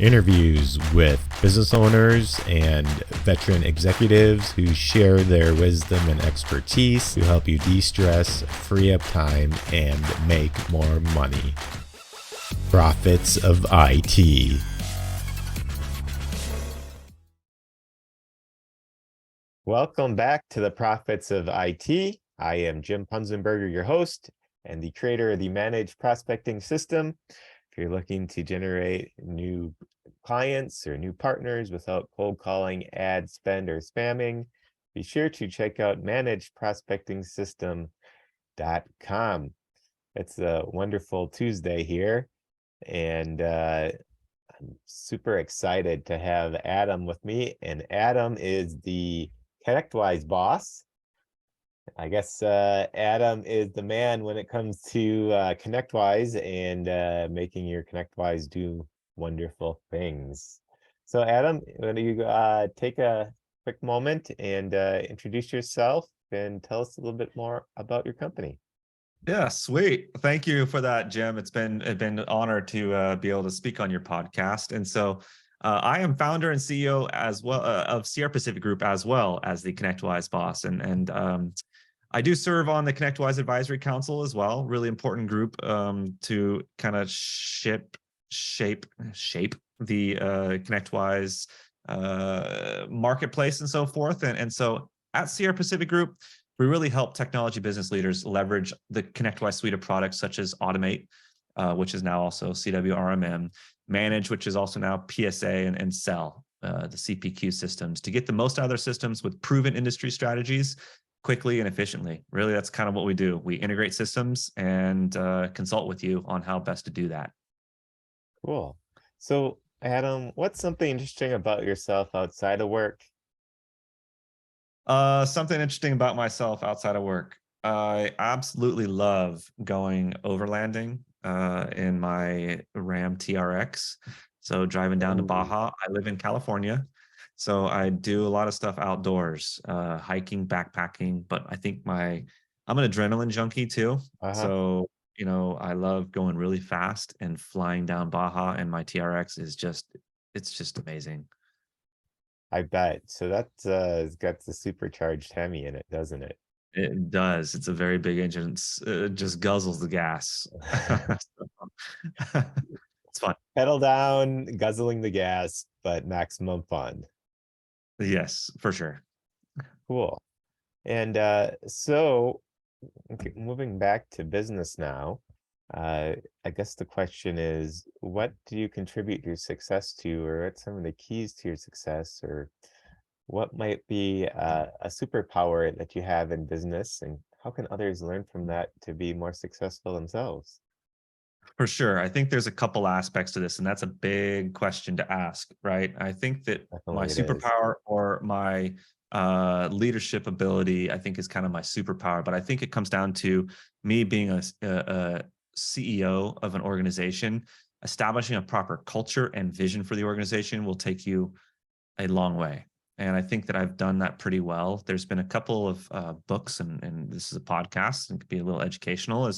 Interviews with business owners and veteran executives who share their wisdom and expertise to help you de-stress, free up time, and make more money. Profits of IT. Welcome back to the Profits of IT. I am Jim Punzenberger, your host and the creator of the Managed Prospecting System. If you're looking to generate new clients or new partners without cold calling, ad spend, or spamming, be sure to check out managedprospectingsystem.com. It's a wonderful Tuesday here, and I'm super excited to have Adam with me. And Adam is the ConnectWise boss. I guess Adam is the man when it comes to ConnectWise and making your ConnectWise do wonderful things. So Adam, why don't you take a quick moment and introduce yourself and tell us a little bit more about your company. Yeah, sweet. Thank you for that, Jim. It's been an honor to be able to speak on your podcast. And so I am founder and CEO as well of Sierra Pacific Group, as well as the ConnectWise boss. And I do serve on the ConnectWise Advisory Council as well. Really important group to kind of shape the ConnectWise marketplace and so forth. And so at Sierra Pacific Group, we really help technology business leaders leverage the ConnectWise suite of products such as Automate, which is now also CWRMM, Manage, which is also now PSA, and Sell, the CPQ systems, to get the most out of their systems with proven industry strategies quickly and efficiently. Really, that's kind of what we do. We integrate systems and consult with you on how best to do that. Cool. So Adam, what's something interesting about yourself outside of work? Something interesting about myself outside of work. I absolutely love going overlanding in my Ram TRX. So driving down to Baja. I live in California, so I do a lot of stuff outdoors, hiking, backpacking. But I think I'm an adrenaline junkie too. So I love going really fast and flying down Baja, and my TRX is it's just amazing. I bet. So that's it's got the supercharged Hemi in it, doesn't it? It does. It's a very big engine. It just guzzles the gas. It's fun. Pedal down, guzzling the gas, but maximum fun. Yes, for sure. Cool. And so okay, moving back to business now, I guess the question is, what do you contribute your success to, or what's some of the keys to your success, or what might be a superpower that you have in business, and how can others learn from that to be more successful themselves? For sure. I think there's a couple aspects to this, and that's a big question to ask, right? I think that my Definitely it is. superpower or my leadership ability, I think, is kind of my superpower. But I think it comes down to me being a CEO of an organization. Establishing a proper culture and vision for the organization will take you a long way. And I think that I've done that pretty well. There's been a couple of books, and this is a podcast and could be a little educational,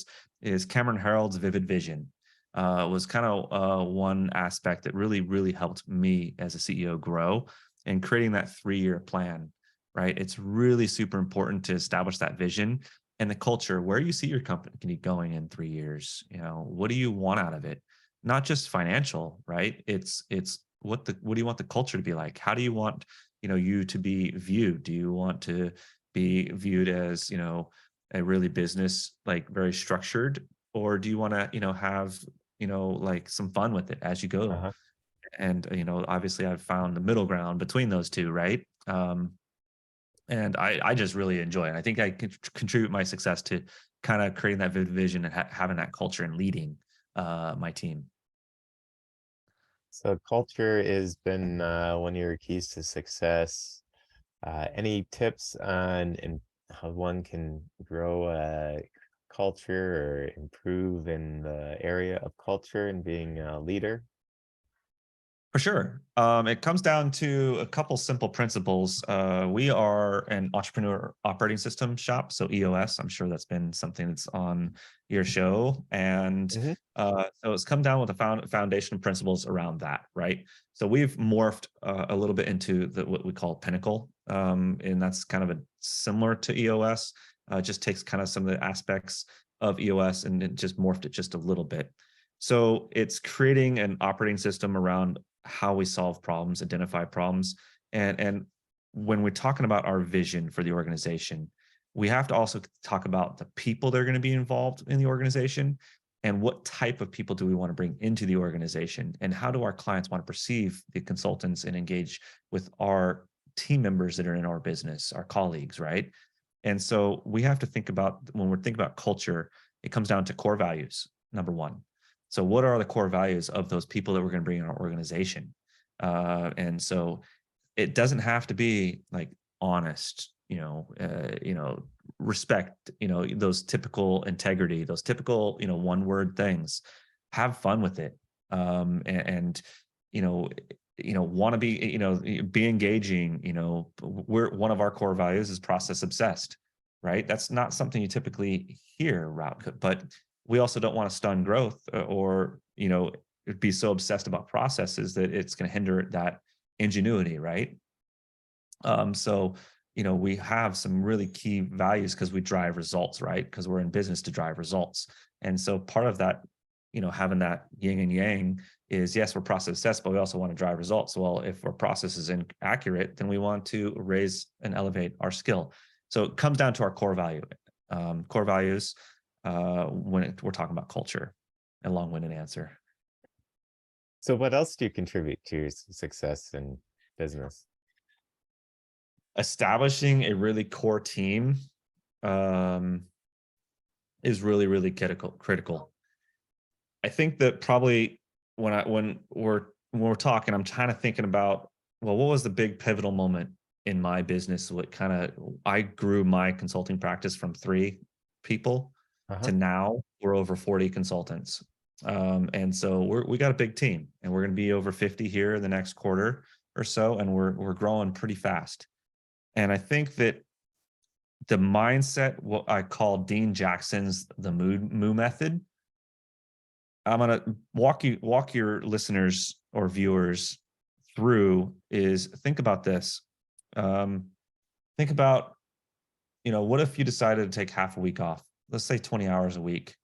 is Cameron Herold's Vivid Vision. Was kind of one aspect that really helped me as a CEO grow, and creating that 3-year plan, right? It's really super important to establish that vision and the culture, where you see your company going in 3 years. What do you want out of it? Not just financial, right? It's what do you want the culture to be like? How do you want you to be viewed? Do you want to be viewed as a really business, like very structured, or do you want to have like some fun with it as you go? Uh-huh. And obviously I've found the middle ground between those two, right? And I just really enjoy it. I think I can contribute my success to kind of creating that vision and having that culture and leading my team. So culture has been one of your keys to success. Any tips on how one can grow a culture or improve in the area of culture and being a leader? For sure. It comes down to a couple simple principles. We are an entrepreneur operating system shop, so EOS. I'm sure that's been something that's on your show, and Mhm. so it's come down with the foundation principles around that, right? So we've morphed a little bit into what we call Pinnacle, and that's kind of a similar to EOS. Just takes kind of some of the aspects of EOS and it just morphed it just a little bit. So it's creating an operating system around how we solve problems, identify problems. And when we're talking about our vision for the organization, we have to also talk about the people that are going to be involved in the organization and what type of people do we want to bring into the organization and how do our clients want to perceive the consultants and engage with our team members that are in our business, our colleagues, right? And so we have to think about when we're thinking about culture, it comes down to core values, number one. So what are the core values of those people that we're going to bring in our organization? And so it doesn't have to be like honest, respect, those typical integrity, those typical, one word things. Have fun with it. And you know, want to be, be engaging, we're one of our core values is process obsessed, right? That's not something you typically hear, but we also don't want to stun growth or be so obsessed about processes that it's going to hinder that ingenuity, right? So we have some really key values because we drive results, right? Because we're in business to drive results. And so part of that, having that yin and yang is, yes, we're process obsessed, but we also want to drive results. Well, if our process is inaccurate, then we want to raise and elevate our skill. So it comes down to our core value, core values, when we're talking about culture. A long-winded answer. So what else do you contribute to your success in business? Establishing a really core team um, is really, really critical. I think that probably when we're talking, I'm kind of thinking about, well, what was the big pivotal moment in my business? I grew my consulting practice from 3 people Uh-huh. to now we're over 40 consultants. And so we got a big team and we're going to be over 50 here in the next quarter or so. And we're growing pretty fast. And I think that the mindset, what I call Dean Jackson's the moo method. I'm gonna walk your listeners or viewers through is think about this. Um, think about, what if you decided to take half a week off? Let's say 20 hours a week.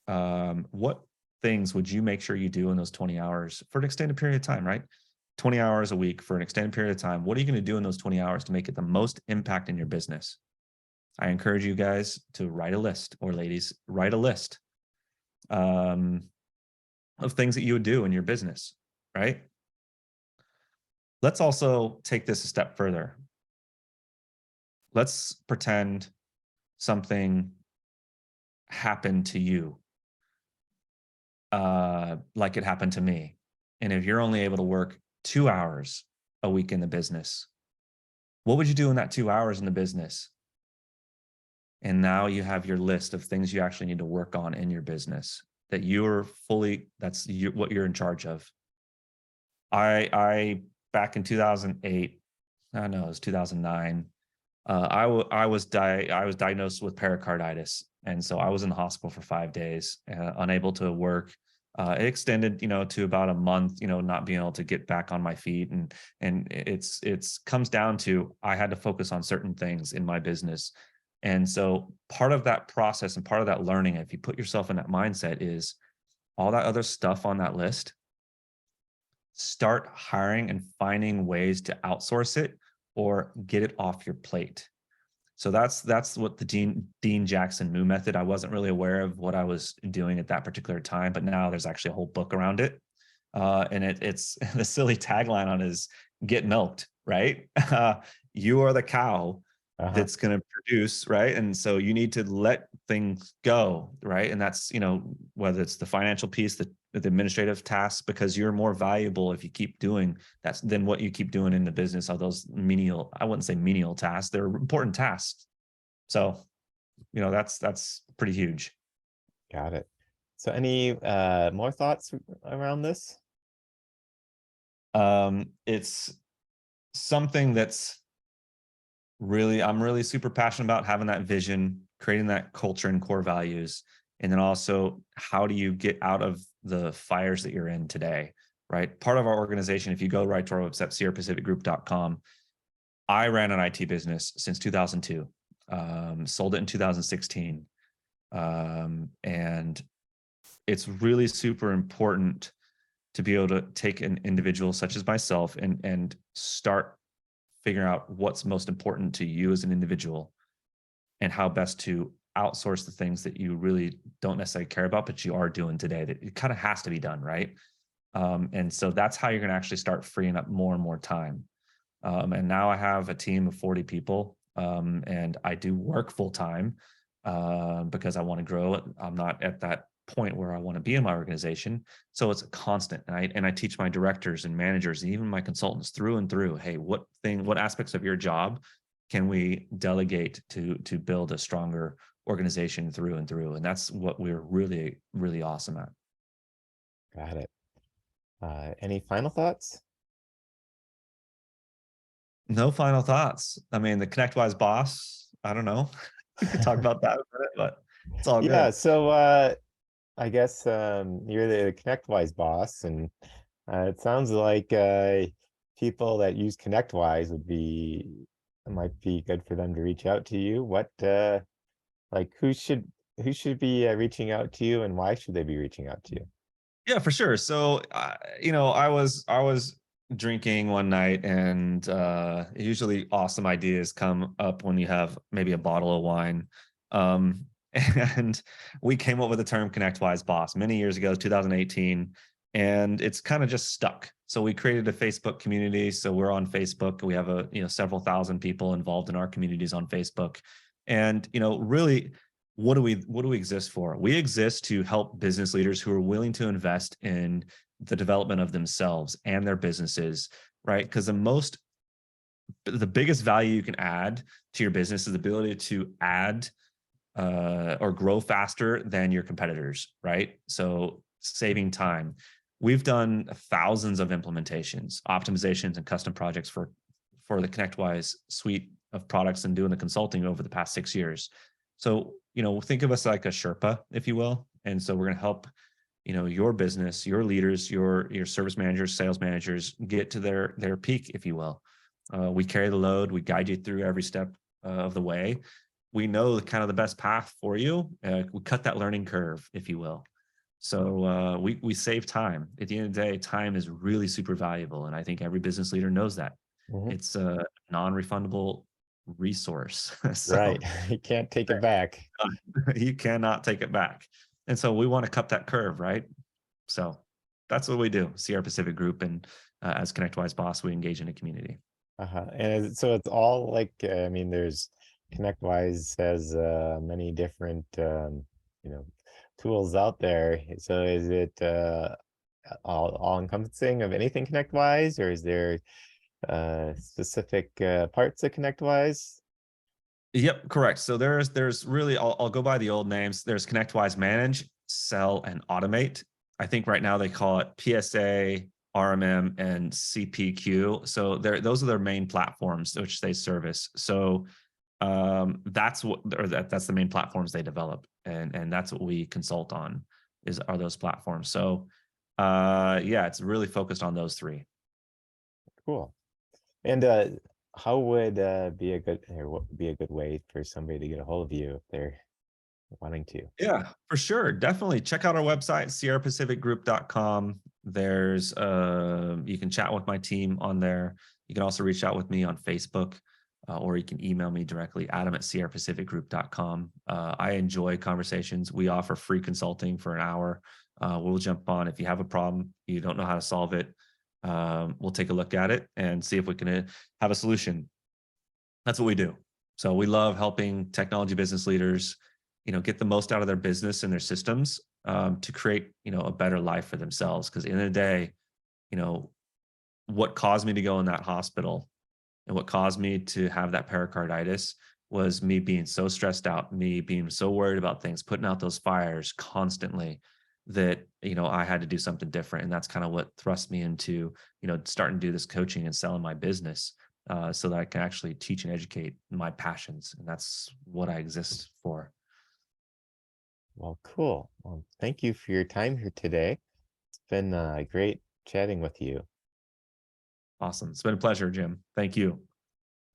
What things would you make sure you do in those 20 hours for an extended period of time, right? 20 hours a week for an extended period of time. What are you going to do in those 20 hours to make it the most impact in your business? I encourage you guys to write a list, or ladies, write a list um, of things that you would do in your business, right? Let's also take this a step further. Let's pretend something happened to you, like it happened to me. And if you're only able to work 2 hours a week in the business, what would you do in that 2 hours in the business? And now you have your list of things you actually need to work on in your business that what you're in charge of. I back in 2008, I know it was 2009. I was diagnosed with pericarditis, and so I was in the hospital for 5 days, unable to work. It extended, to about a month, not being able to get back on my feet, and it's comes down to I had to focus on certain things in my business, and so part of that process and part of that learning, if you put yourself in that mindset, is all that other stuff on that list. Start hiring and finding ways to outsource it or get it off your plate. So that's what the Dean Jackson Moo method. I wasn't really aware of what I was doing at that particular time, but now there's actually a whole book around it. And it's the silly tagline on it is "Get milked," right? You are the cow Uh-huh. that's going to produce, right? And so you need to let things go, right? And that's whether it's the financial piece, the administrative tasks, because you're more valuable if you keep doing that's than what you keep doing in the business. All those menial, I wouldn't say menial tasks, they're important tasks. So that's pretty huge. Got it. So any more thoughts around this? It's something that's I'm really super passionate about, having that vision, creating that culture and core values. And then also, how do you get out of the fires that you're in today, right? Part of our organization, if you go right to our website, sierrapacificgroup.com, I ran an IT business since 2002, sold it in 2016. And it's really super important to be able to take an individual such as myself and start figuring out what's most important to you as an individual and how best to outsource the things that you really don't necessarily care about, but you are doing today, that it kind of has to be done, right? And so that's how you're going to actually start freeing up more and more time. And now I have a team of 40 people, and I do work full time because I want to grow it. I'm not at that point where I want to be in my organization. So it's a constant. And I teach my directors and managers and even my consultants through and through, hey, what aspects of your job can we delegate to build a stronger organization through and through? And that's what we're really, really awesome at. Got it. Any final thoughts? No final thoughts. I mean, the ConnectWise boss, I don't know. We could talk about that a bit, but it's all Yeah, good. so I guess you're the ConnectWise boss, and it sounds like people that use ConnectWise might be good for them to reach out to you. What like who should be reaching out to you, and why should they be reaching out to you? Yeah, for sure. So, I was drinking one night, and usually awesome ideas come up when you have maybe a bottle of wine. Um, and we came up with the term ConnectWise Boss many years ago, 2018, and it's kind of just stuck. So we created a Facebook community. So we're on Facebook. We have several thousand people involved in our communities on Facebook, and really, what do we exist for? We exist to help business leaders who are willing to invest in the development of themselves and their businesses, right? Because the biggest value you can add to your business is the ability to add or grow faster than your competitors, right? So saving time. We've done thousands of implementations, optimizations, and custom projects for the ConnectWise suite of products and doing the consulting over the past 6 years. So, think of us like a Sherpa, if you will. And so we're going to help, your business, your leaders, your service managers, sales managers get to their peak, if you will. We carry the load. We guide you through every step of the way. We know kind of the best path for you. We cut that learning curve, if you will. So we save time. At the end of the day, time is really super valuable, and I think every business leader knows that. Mhm. It's a non-refundable resource. Right. So You can't take it back. you cannot take it back. And so we want to cut that curve, right? So that's what we do. Sierra Pacific Group, and as ConnectWise Boss, we engage in a community. And so it's all like I mean, there's ConnectWise has many different you know tools out there. So is it all encompassing of anything ConnectWise, or is there specific parts of ConnectWise? Yep, correct. So there's really, I'll go by the old names. There's ConnectWise Manage, Sell, and Automate. I think right now they call it PSA, RMM, and CPQ. So those are their main platforms which they service. So that's the main platforms they develop, and that's what we consult on are those platforms. So yeah, it's really focused on those three. Cool. And how would be a good or what would be a good way for somebody to get a hold of you if they're wanting to? Yeah, for sure. Definitely check out our website, sierrapacificgroup.com. There's you can chat with my team on there. You can also reach out with me on Facebook, or you can email me directly, adam@sierrapacificgroup.com. I enjoy conversations. We offer free consulting for an hour. We'll jump on. If you have a problem, you don't know how to solve it, we'll take a look at it and see if we can have a solution. That's what we do. So we love helping technology business leaders, get the most out of their business and their systems, to create, a better life for themselves. Because at the end of the day, you know, what caused me to go in that hospital and what caused me to have that pericarditis was me being so stressed out, me being so worried about things, putting out those fires constantly. that, I had to do something different. And that's kind of what thrust me into, starting to do this coaching and selling my business, so that I can actually teach and educate my passions. And that's what I exist for. Well, cool. Well, thank you for your time here today. It's been great chatting with you. Awesome. It's been a pleasure, Jim. Thank you.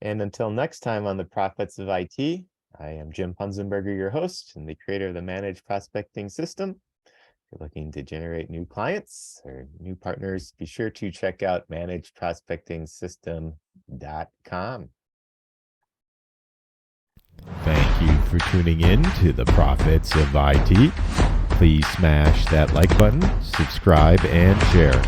And until next time on the Profits of IT, I am Jim Punzenberger, your host and the creator of the Managed Prospecting System. If you're looking to generate new clients or new partners, be sure to check out managedprospectingsystem.com. Thank you for tuning in to the Profits of IT. Please smash that like button, subscribe, and share.